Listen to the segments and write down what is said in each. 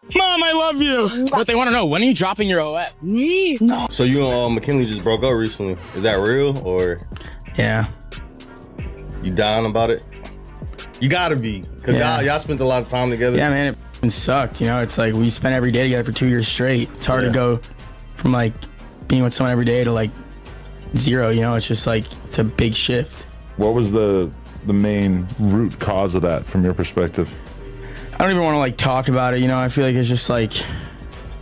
Mom, I love you. But they want to know, when are you dropping your OF? Me? No. So you and McKinley just broke up recently. Is that real or? Yeah. You down about it? You gotta be, cause y'all spent a lot of time together. Yeah, man, it sucked. You know, it's like we spent every day together for 2 years straight. It's hard to go from like being with someone every day to like zero. You know, it's just like it's a big shift. What was the main root cause of that from your perspective? I don't even want to like talk about it. You know, I feel like it's just like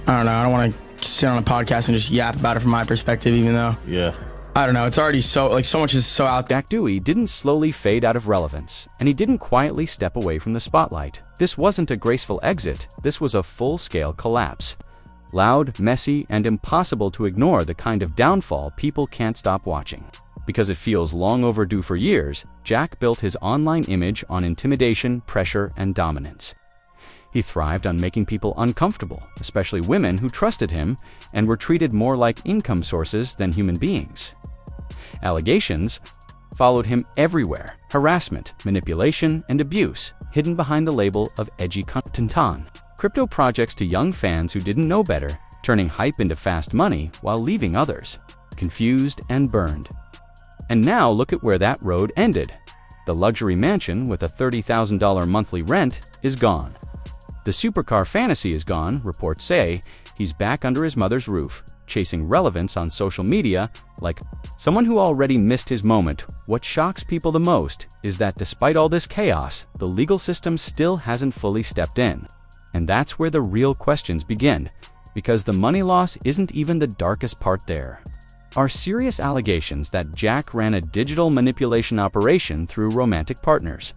I don't know. I don't want to sit on a podcast and just yap about it from my perspective, even though I don't know. It's already so much is so out there. Jack Doherty didn't slowly fade out of relevance, and he didn't quietly step away from the spotlight. This wasn't a graceful exit. This was a full-scale collapse. Loud, messy, and impossible to ignore, the kind of downfall people can't stop watching. Because it feels long overdue for years, Jack built his online image on intimidation, pressure, and dominance. He thrived on making people uncomfortable, especially women who trusted him and were treated more like income sources than human beings. Allegations followed him everywhere: harassment, manipulation, and abuse, hidden behind the label of edgy content. Crypto projects to young fans who didn't know better, turning hype into fast money while leaving others confused and burned. And now look at where that road ended. The luxury mansion with a $30,000 monthly rent is gone. The supercar fantasy is gone. Reports say he's back under his mother's roof, chasing relevance on social media like someone who already missed his moment. What shocks people the most is that despite all this chaos, the legal system still hasn't fully stepped in. And that's where the real questions begin, because the money loss isn't even the darkest part there. Are serious allegations that Jack ran a digital manipulation operation through romantic partners,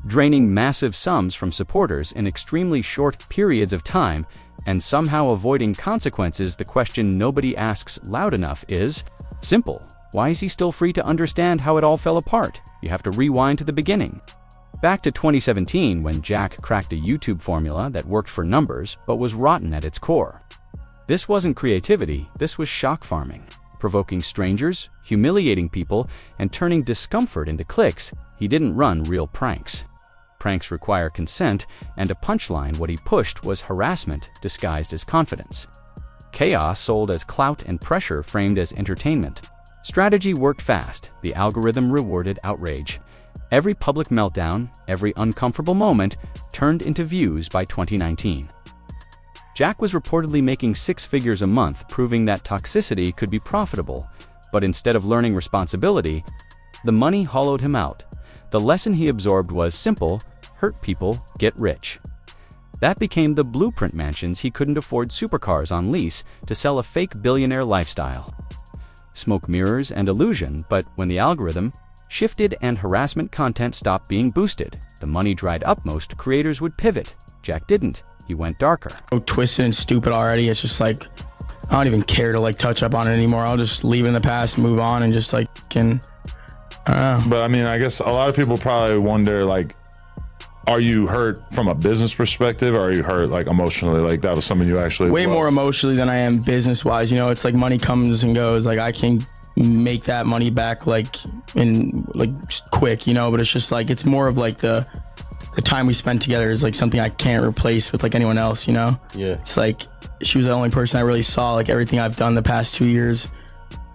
draining massive sums from supporters in extremely short periods of time, and somehow avoiding consequences. The question nobody asks loud enough is simple: why is he still free to understand how it all fell apart? You have to rewind to the beginning. Back to 2017, when Jack cracked a YouTube formula that worked for numbers but was rotten at its core. This wasn't creativity, this was shock farming. Provoking strangers, humiliating people, and turning discomfort into clicks. He didn't run real pranks. Pranks require consent, and a punchline. What he pushed was harassment disguised as confidence. Chaos sold as clout, and pressure framed as entertainment. Strategy worked fast. The algorithm rewarded outrage. Every public meltdown, every uncomfortable moment turned into views. By 2019. Jack was reportedly making 6 figures a month, proving that toxicity could be profitable. But instead of learning responsibility, the money hollowed him out. The lesson he absorbed was simple: hurt people, get rich. That became the blueprint. Mansions he couldn't afford, supercars on lease to sell a fake billionaire lifestyle. Smoke, mirrors, and illusion. But when the algorithm shifted and harassment content stopped being boosted, the money dried up. Most creators would pivot. Jack didn't. He went darker. So twisted and stupid already. It's just like I don't even care to like touch up on it anymore. I'll just leave it in the past, move on, and just like I don't know. But I mean, I guess a lot of people probably wonder, like, are you hurt from a business perspective, or are you hurt like emotionally? Like that was something you actually way loved? More emotionally than I am business wise. You know, it's like money comes and goes. Like I can make that money back like in like quick, you know, but it's just like it's more of like the time we spent together is like something I can't replace with like anyone else, you know? Yeah. It's like she was the only person I really saw like everything I've done the past 2 years.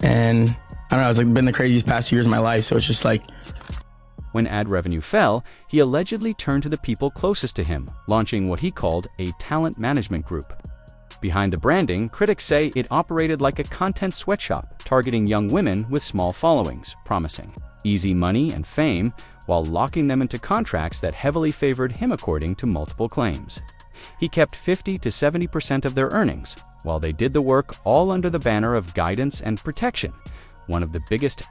And I don't know, it's like been the craziest past 2 years of my life. So it's just like. When ad revenue fell, he allegedly turned to the people closest to him, launching what he called a talent management group. Behind the branding, critics say it operated like a content sweatshop, targeting young women with small followings, promising easy money and fame, while locking them into contracts that heavily favored him according to multiple claims. He kept 50 to 70% of their earnings, while they did the work, all under the banner of guidance and protection. One of the biggest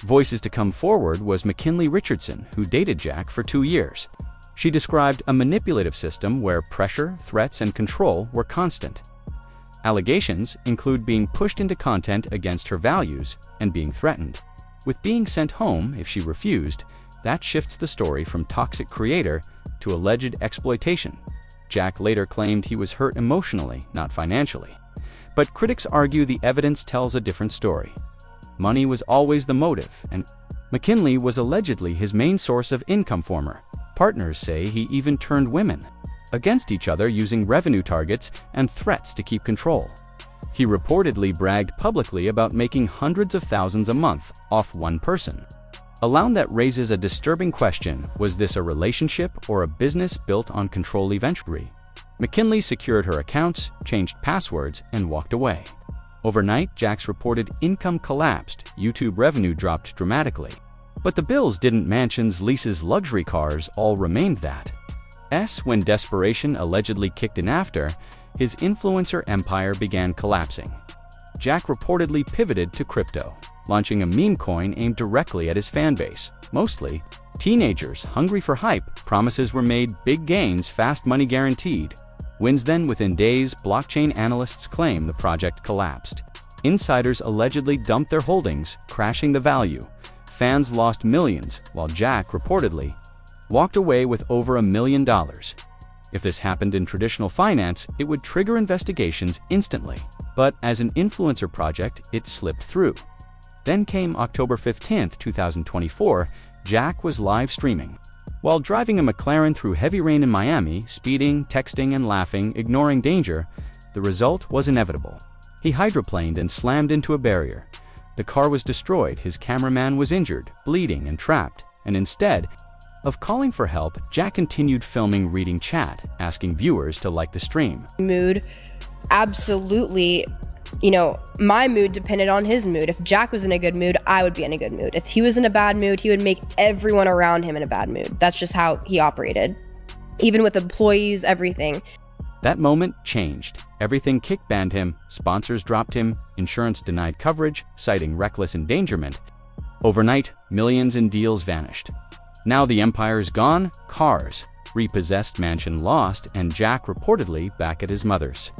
voices to come forward was McKinley Richardson, who dated Jack for 2 years. She described a manipulative system where pressure, threats, and control were constant. Allegations include being pushed into content against her values and being threatened with being sent home if she refused. That shifts the story from toxic creator to alleged exploitation. Jack later claimed he was hurt emotionally, not financially. But critics argue the evidence tells a different story. Money was always the motive, and McKinley was allegedly his main source of income. Former partners say he even turned women against each other using revenue targets and threats to keep control. He reportedly bragged publicly about making hundreds of thousands a month off one person. A line that raises a disturbing question: was this a relationship or a business built on control eventually? McKinley secured her accounts, changed passwords, and walked away. Overnight, Jack's reported income collapsed, YouTube revenue dropped dramatically. But the bills didn't, mansions, leases, luxury cars all remained that. When desperation allegedly kicked in after, his influencer empire began collapsing. Jack reportedly pivoted to crypto, launching a meme coin aimed directly at his fanbase, mostly teenagers hungry for hype. Promises were made, big gains, fast money guaranteed. Wins then within days. Blockchain analysts claim the project collapsed. Insiders allegedly dumped their holdings, crashing the value. Fans lost millions, while Jack reportedly walked away with over $1 million. If this happened in traditional finance, it would trigger investigations instantly. But as an influencer project, it slipped through. Then came October 15, 2024, Jack was live streaming. While driving a McLaren through heavy rain in Miami, speeding, texting, and laughing, ignoring danger, the result was inevitable. He hydroplaned and slammed into a barrier. The car was destroyed, his cameraman was injured, bleeding, and trapped, and instead of calling for help, Jack continued filming, reading chat, asking viewers to like the stream. Mood, absolutely. My mood depended on his mood. If Jack was in a good mood, I would be in a good mood. If he was in a bad mood, he would make everyone around him in a bad mood. That's just how he operated. Even with employees, everything. That moment changed. Everything kick-banned him, sponsors dropped him, insurance denied coverage, citing reckless endangerment. Overnight, millions in deals vanished. Now the empire's gone, cars, repossessed, mansion lost, and Jack reportedly back at his mother's.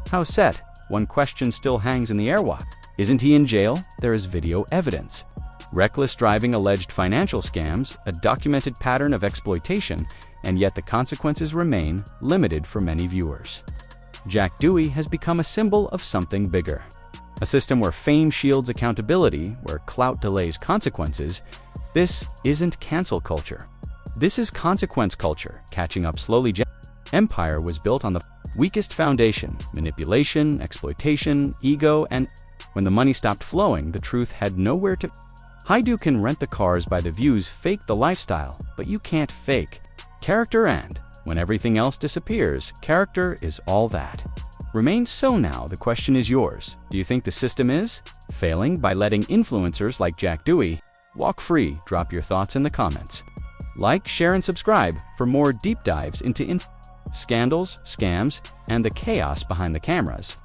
How set? One question still hangs in the air. What? Isn't he in jail? There is video evidence. Reckless driving, alleged financial scams, a documented pattern of exploitation, and yet the consequences remain limited for many viewers. Jack Doherty has become a symbol of something bigger. A system where fame shields accountability, where clout delays consequences. This isn't cancel culture. This is consequence culture, catching up slowly. Jack's empire was built on the weakest foundation: manipulation, exploitation, ego, and when the money stopped flowing, the truth had nowhere to. Haidu can rent the cars by the views, fake the lifestyle, but you can't fake character, and when everything else disappears, character is all that remains. So now the question is yours. Do you think the system is failing by letting influencers like Jack Doherty walk free? Drop your thoughts in the comments. Like, share, and subscribe for more deep dives into scandals, scams, and the chaos behind the cameras.